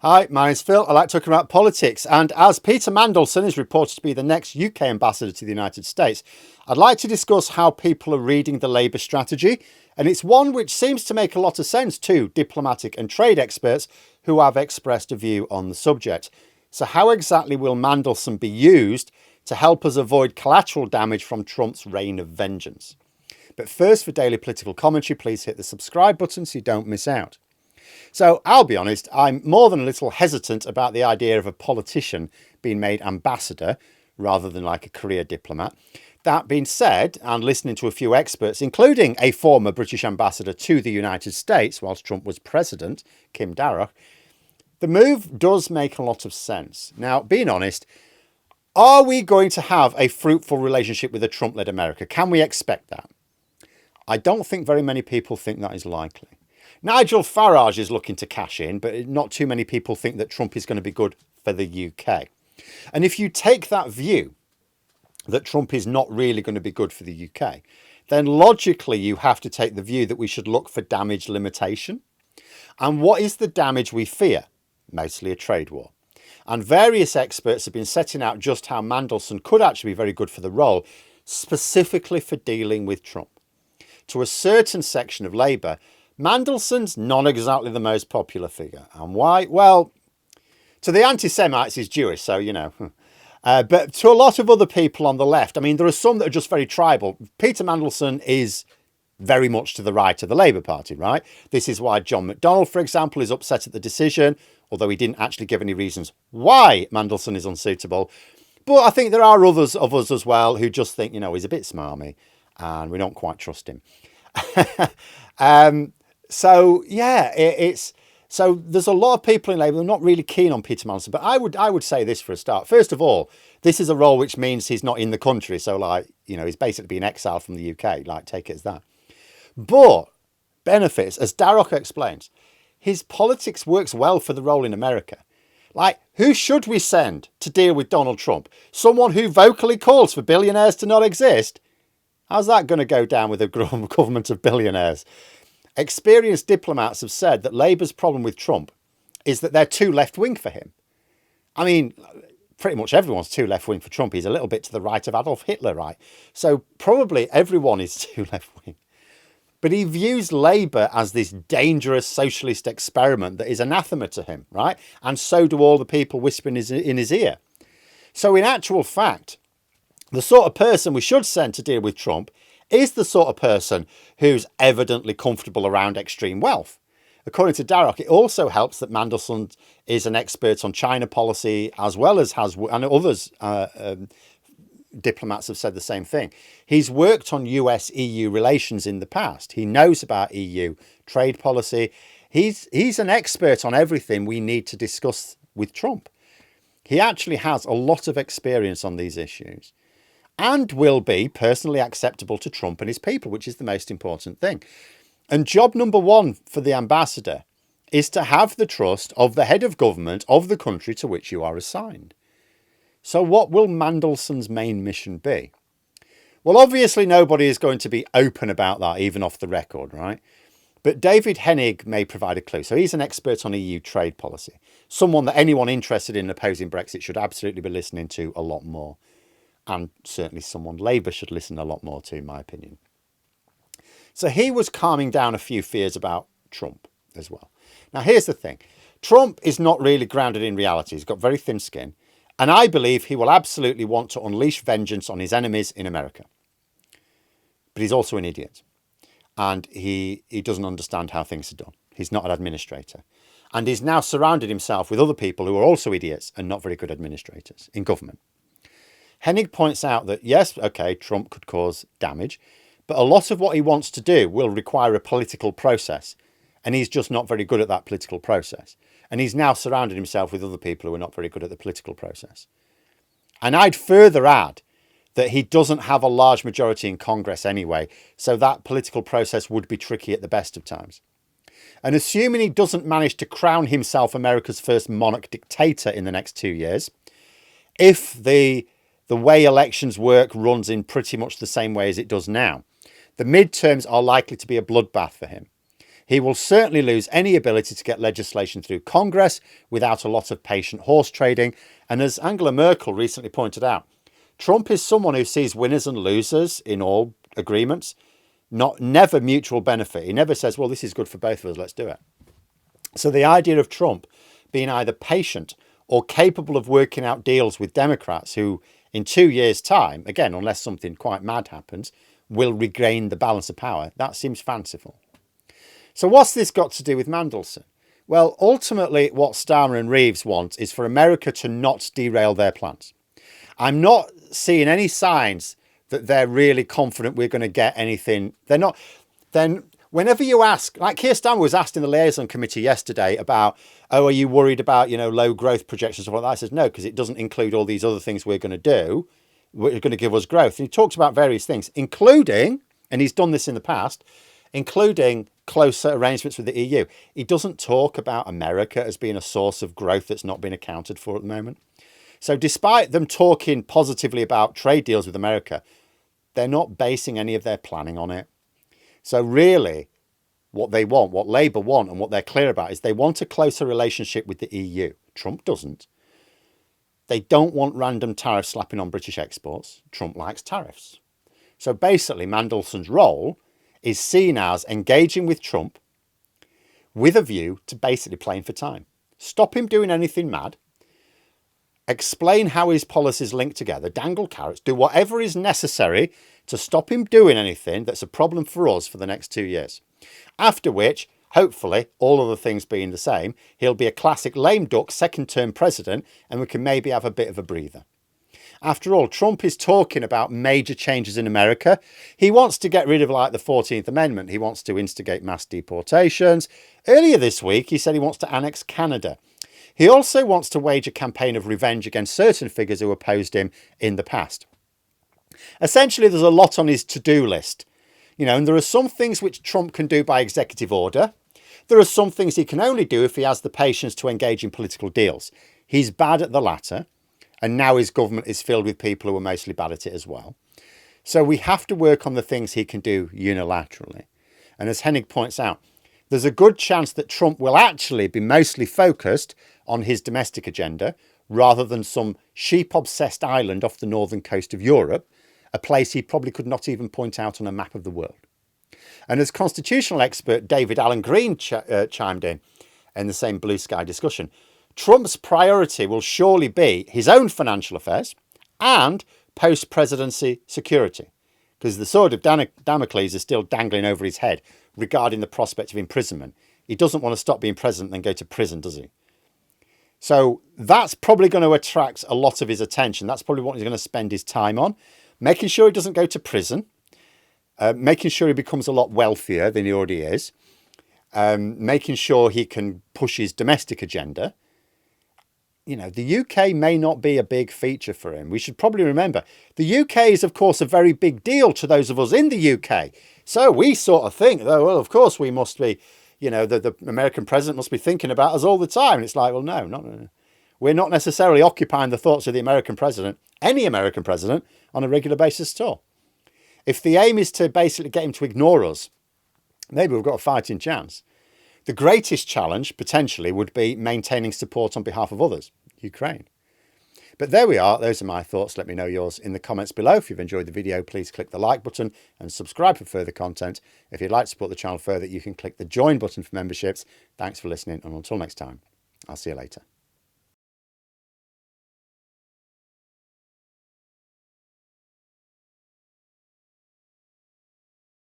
Hi, my name's Phil. I like talking about politics. And as Peter Mandelson is reported to be the next UK ambassador to the United States, I'd like to discuss how people are reading the Labour strategy. And it's one which seems to make a lot of sense to diplomatic and trade experts who have expressed a view on the subject. So how exactly will Mandelson be used to help us avoid collateral damage from Trump's reign of vengeance? But first, for daily political commentary, please hit the subscribe button so you don't miss out. So I'll be honest, I'm more than a little hesitant about the idea of a politician being made ambassador rather than like a career diplomat. That being said, and listening to a few experts, including a former British ambassador to the United States whilst Trump was president, Kim Darroch, the move does make a lot of sense. Now, being honest, are we going to have a fruitful relationship with a Trump-led America? Can we expect that? I don't think very many people think that is likely. Nigel Farage is looking to cash in, but not too many people think that Trump is going to be good for the UK. And if you take that view, that Trump is not really going to be good for the UK, then logically you have to take the view that we should look for damage limitation. And what is the damage we fear? Mostly a trade war. And various experts have been setting out just how Mandelson could actually be very good for the role, specifically for dealing with Trump. To a certain section of Labour, Mandelson's not exactly the most popular figure. And why? Well, to the anti-Semites, he's Jewish, so, you know. But to a lot of other people on the left, I mean, there are some that are just very tribal. Peter Mandelson is very much to the right of the Labour Party, right? This is why John McDonnell, for example, is upset at the decision, although he didn't actually give any reasons why Mandelson is unsuitable. But I think there are others of us as well who just think, you know, he's a bit smarmy and we don't quite trust him. So yeah, so there's a lot of people in Labour who are not really keen on Peter Mandelson. But I would say this for a start. First of all, this is a role which means he's not in the country. So like, you know, he's basically being exiled from the UK. Like, take it as that. But benefits, as Darroch explains, his politics works well for the role in America. Like, who should we send to deal with Donald Trump? Someone who vocally calls for billionaires to not exist? How's that going to go down with a government of billionaires? Experienced diplomats have said that Labour's problem with Trump is that they're too left-wing for him. I mean, pretty much everyone's too left-wing for Trump. He's a little bit to the right of Adolf Hitler, right? So probably everyone is too left-wing. But he views Labour as this dangerous socialist experiment that is anathema to him, right? And so do all the people whispering in his ear. So in actual fact, the sort of person we should send to deal with Trump is the sort of person who's evidently comfortable around extreme wealth. According to Darroch, it also helps that Mandelson is an expert on China policy, as well as and others, diplomats have said the same thing. He's worked on US-EU relations in the past. He knows about EU trade policy. He's an expert on everything we need to discuss with Trump. He actually has a lot of experience on these issues, and will be personally acceptable to Trump and his people, which is the most important thing. And job number one for the ambassador is to have the trust of the head of government of the country to which you are assigned. So what will Mandelson's main mission be? Well, obviously nobody is going to be open about that, even off the record, right? But David Hennig may provide a clue. So he's an expert on EU trade policy, someone that anyone interested in opposing Brexit should absolutely be listening to a lot more. And certainly someone Labour should listen a lot more to, in my opinion. So he was calming down a few fears about Trump as well. Now, here's the thing. Trump is not really grounded in reality. He's got very thin skin. And I believe he will absolutely want to unleash vengeance on his enemies in America. But he's also an idiot. And he doesn't understand how things are done. He's not an administrator. And he's now surrounded himself with other people who are also idiots and not very good administrators in government. Hennig points out that, yes, okay, Trump could cause damage, but a lot of what he wants to do will require a political process, and he's just not very good at that political process. And he's now surrounded himself with other people who are not very good at the political process. And I'd further add that he doesn't have a large majority in Congress anyway, so that political process would be tricky at the best of times. And assuming he doesn't manage to crown himself America's first monarch dictator in the next 2 years, if the way elections work runs in pretty much the same way as it does now, the midterms are likely to be a bloodbath for him. He will certainly lose any ability to get legislation through Congress without a lot of patient horse trading. And as Angela Merkel recently pointed out, Trump is someone who sees winners and losers in all agreements, never mutual benefit. He never says, well, this is good for both of us, let's do it. So the idea of Trump being either patient or capable of working out deals with Democrats who in 2 years' time, again, unless something quite mad happens, will regain the balance of power, that seems fanciful. So what's this got to do with Mandelson? Well, ultimately, what Starmer and Reeves want is for America to not derail their plans. I'm not seeing any signs that they're really confident we're going to get anything. They're not. Then whenever you ask, like Keir Starmer was asked in the liaison committee yesterday about, oh, are you worried about, low growth projections or what that? I says, no, because it doesn't include all these other things we're going to do. We're going to give us growth. And he talks about various things, including, and he's done this in the past, including closer arrangements with the EU. He doesn't talk about America as being a source of growth that's not been accounted for at the moment. So despite them talking positively about trade deals with America, they're not basing any of their planning on it. So really, what they want, what Labour want, and what they're clear about is they want a closer relationship with the EU. Trump doesn't. They don't want random tariffs slapping on British exports. Trump likes tariffs. So basically, Mandelson's role is seen as engaging with Trump with a view to basically playing for time. Stop him doing anything mad. Explain how his policies link together, dangle carrots, do whatever is necessary to stop him doing anything that's a problem for us for the next 2 years. After which, hopefully, all other things being the same, he'll be a classic lame duck second-term president and we can maybe have a bit of a breather. After all, Trump is talking about major changes in America. He wants to get rid of like the 14th Amendment. He wants to instigate mass deportations. Earlier this week, he said he wants to annex Canada. He also wants to wage a campaign of revenge against certain figures who opposed him in the past. Essentially, there's a lot on his to-do list. And there are some things which Trump can do by executive order. There are some things he can only do if he has the patience to engage in political deals. He's bad at the latter, and now his government is filled with people who are mostly bad at it as well. So we have to work on the things he can do unilaterally. And as Hennig points out, there's a good chance that Trump will actually be mostly focused on his domestic agenda rather than some sheep-obsessed island off the northern coast of Europe, a place he probably could not even point out on a map of the world. And as constitutional expert David Alan Green chimed in the same blue sky discussion, Trump's priority will surely be his own financial affairs and post-presidency security, because the sword of Damocles is still dangling over his head regarding the prospect of imprisonment. He doesn't want to stop being president and go to prison, does he? So that's probably going to attract a lot of his attention. That's probably what he's going to spend his time on. Making sure he doesn't go to prison. Making sure he becomes a lot wealthier than he already is. Making sure he can push his domestic agenda. The UK may not be a big feature for him. We should probably remember the UK is, of course, a very big deal to those of us in the UK. So we sort of think, oh, well, of course we must be, the American president must be thinking about us all the time. And it's like, well, no. We're not necessarily occupying the thoughts of the American president, any American president, on a regular basis at all. If the aim is to basically get him to ignore us, maybe we've got a fighting chance. The greatest challenge, potentially, would be maintaining support on behalf of others, Ukraine. But there we are. Those are my thoughts. Let me know yours in the comments below. If you've enjoyed the video, please click the like button and subscribe for further content. If you'd like to support the channel further, you can click the join button for memberships. Thanks for listening, and until next time, I'll see you later.